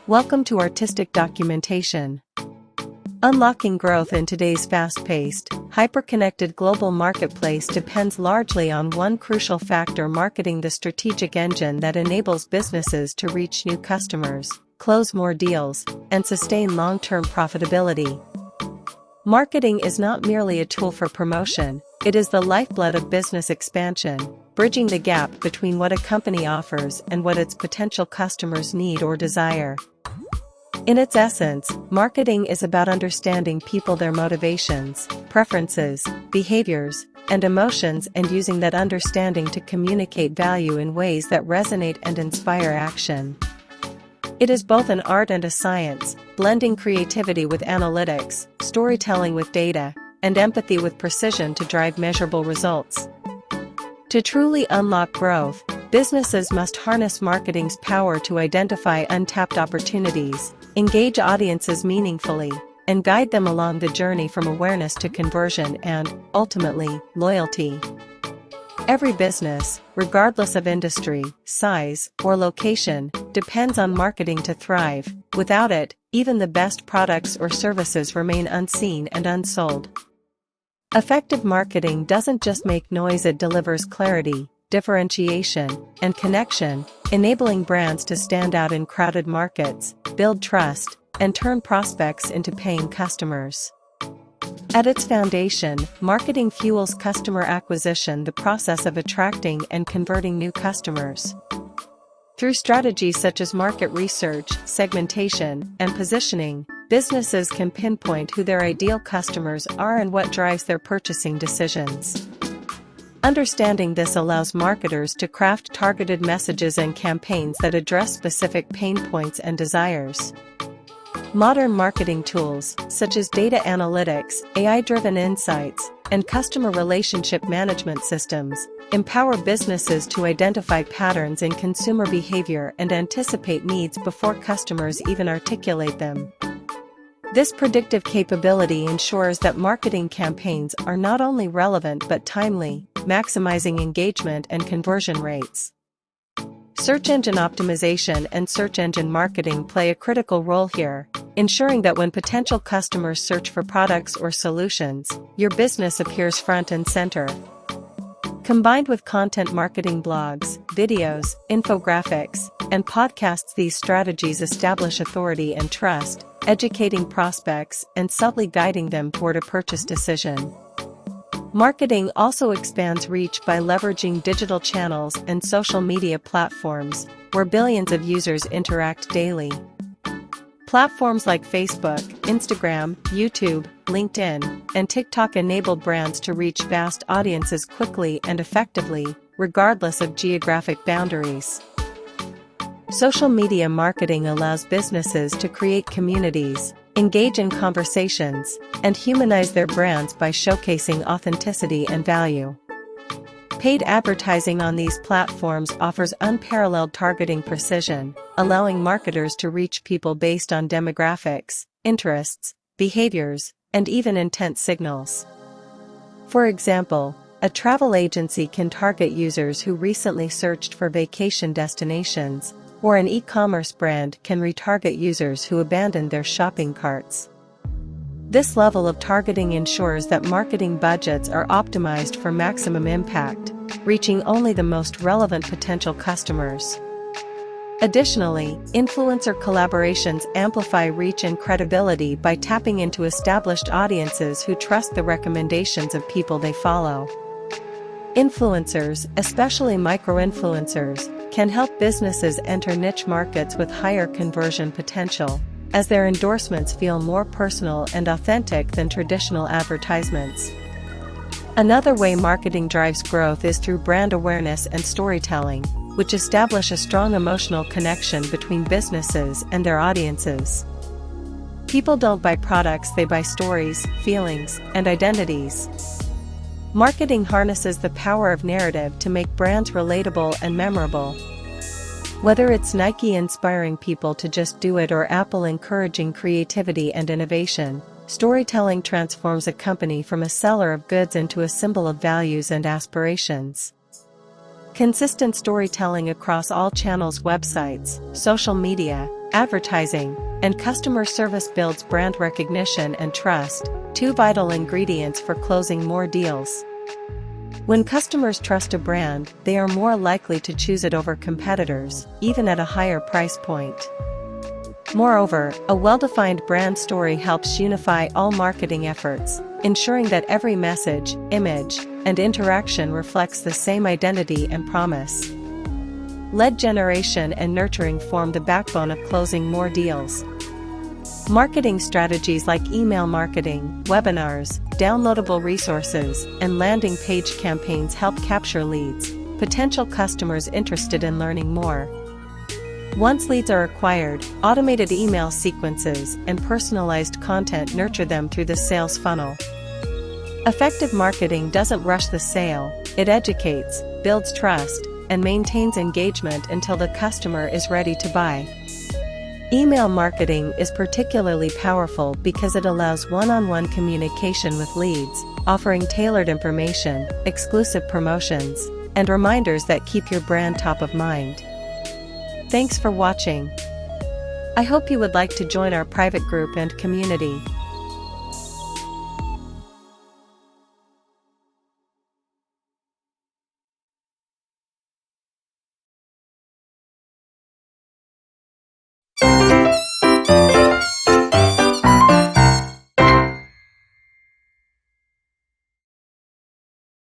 Welcome to Artistic Documentation. Unlocking growth in today's fast-paced, hyper-connected global marketplace depends largely on one crucial factor: marketing, the strategic engine that enables businesses to reach new customers, close more deals, and sustain long-term profitability. Marketing is not merely a tool for promotion, it is the lifeblood of business expansion, bridging the gap between what a company offers and what its potential customers need or desire. In its essence, marketing is about understanding people, their motivations, preferences, behaviors, and emotions, and using that understanding to communicate value in ways that resonate and inspire action. It is both an art and a science, blending creativity with analytics, storytelling with data, and empathy with precision to drive measurable results. To truly unlock growth, businesses must harness marketing's power to identify untapped opportunities, engage audiences meaningfully, and guide them along the journey from awareness to conversion and, ultimately, loyalty. Every business, regardless of industry, size, or location, depends on marketing to thrive. Without it, even the best products or services remain unseen and unsold. Effective marketing doesn't just make noise, it delivers clarity, differentiation, and connection, enabling brands to stand out in crowded markets, build trust, and turn prospects into paying customers. At its foundation, marketing fuels customer acquisition, the process of attracting and converting new customers. Through strategies such as market research, segmentation, and positioning, businesses can pinpoint who their ideal customers are and what drives their purchasing decisions. Understanding this allows marketers to craft targeted messages and campaigns that address specific pain points and desires. Modern marketing tools, such as data analytics, AI-driven insights, and customer relationship management systems, empower businesses to identify patterns in consumer behavior and anticipate needs before customers even articulate them. This predictive capability ensures that marketing campaigns are not only relevant but timely, maximizing engagement and conversion rates. Search engine optimization and search engine marketing play a critical role here, ensuring that when potential customers search for products or solutions, your business appears front and center. Combined with content marketing, blogs, videos, infographics, and podcasts, these strategies establish authority and trust, educating prospects and subtly guiding them toward a purchase decision. Marketing also expands reach by leveraging digital channels and social media platforms, where billions of users interact daily. Platforms like Facebook, Instagram, YouTube, LinkedIn, and TikTok enable brands to reach vast audiences quickly and effectively, regardless of geographic boundaries. Social media marketing allows businesses to create communities, engage in conversations, and humanize their brands by showcasing authenticity and value. Paid advertising on these platforms offers unparalleled targeting precision, allowing marketers to reach people based on demographics, interests, behaviors, and even intent signals. For example, a travel agency can target users who recently searched for vacation destinations, or an e-commerce brand can retarget users who abandoned their shopping carts. This level of targeting ensures that marketing budgets are optimized for maximum impact, reaching only the most relevant potential customers. Additionally, influencer collaborations amplify reach and credibility by tapping into established audiences who trust the recommendations of people they follow. Influencers, especially micro-influencers, can help businesses enter niche markets with higher conversion potential, as their endorsements feel more personal and authentic than traditional advertisements. Another way marketing drives growth is through brand awareness and storytelling, which establish a strong emotional connection between businesses and their audiences. People don't buy products, they buy stories, feelings, and identities. Marketing harnesses the power of narrative to make brands relatable and memorable. Whether it's Nike inspiring people to just do it or Apple encouraging creativity and innovation, storytelling transforms a company from a seller of goods into a symbol of values and aspirations. Consistent storytelling across all channels, websites, social media, advertising, and customer service builds brand recognition and trust, two vital ingredients for closing more deals. When customers trust a brand, they are more likely to choose it over competitors, even at a higher price point. Moreover, a well-defined brand story helps unify all marketing efforts, ensuring that every message, image, and interaction reflects the same identity and promise. Lead generation and nurturing form the backbone of closing more deals. Marketing strategies like email marketing, webinars, downloadable resources, and landing page campaigns help capture leads, potential customers interested in learning more. Once leads are acquired, automated email sequences and personalized content nurture them through the sales funnel. Effective marketing doesn't rush the sale, it educates, builds trust, and maintains engagement until the customer is ready to buy. Email marketing is particularly powerful because it allows one-on-one communication with leads, offering tailored information, exclusive promotions, and reminders that keep your brand top of mind. Thanks for watching. I hope you would like to join our private group and community.